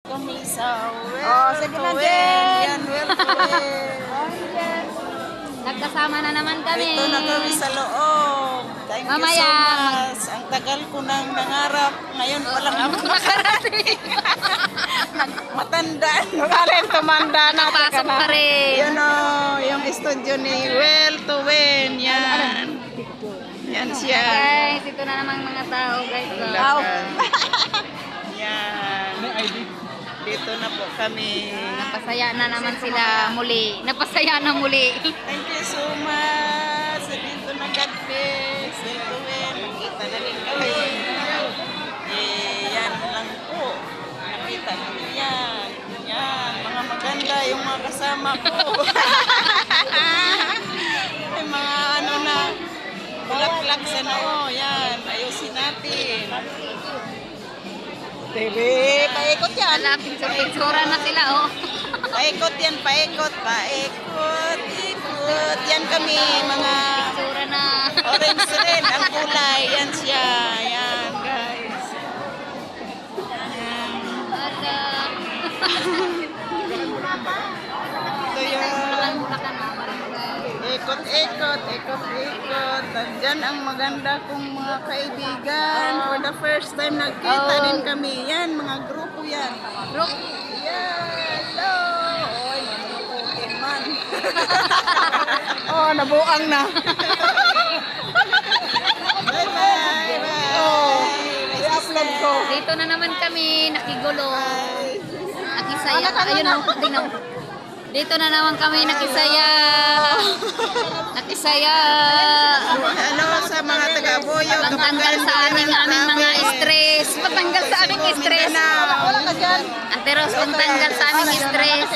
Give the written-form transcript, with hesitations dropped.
Kami sa Oh, sige na, Jen. Yan, well to win. Nagkasama na naman kami. Ito na kami sa loob. Thank Mamaya, you so much. Ang tagal ko nang nangarap. Ngayon pa lang ako Nakarating. matanda. Alin tumanda na. Nakapasok pa rin. Yan o, yung studio ni Well to Win. Yan. Yan siya. Guys, ito na naman mga tao, guys. So, Lakan. Yan. Dito na po kami. napasaya na naman sila muli. Napasaya na muli. Thank you so much. Dito na God bless. Well to Win. Nakita na rin kami. Yan lang po. Nakita namin yan. Yan. Mga maganda yung mga kasama ko. May mga ano na bulaklak sa noo. Yan. Ayusin natin. TV, paikot yan. Malapit sa pitsura na sila, oh. Paikot yan. Paikot. Paikot. Ikot. Yan kami. Mga Pitsura na. orange rin. Ang kulay. Yan siya. Yan guys. Yan. Ada. Ito yan. Bulakan na. Ikot, ikot, ikot, ikot. Diyan ang maganda kong mga kaibigan. For the first time nagkita Oh. din kami. Yan, mga grupo yan. Group. Yan, hello. Oy, manukutin man. Oh, nabuang na. Bye, bye, bye. Oh, i-upload ko. Dito na naman kami, nakigulo. Nakisaya. Ayun o, tingnan mo. Dito na naman kami, nakisaya. Nakisaya. Ano sa mga taga-Boyo. Pagtanggal sa aming mga stress. Pagtanggal sa aming stress. Wala ka dyan. Ate Rose, pagtanggal sa aming stress.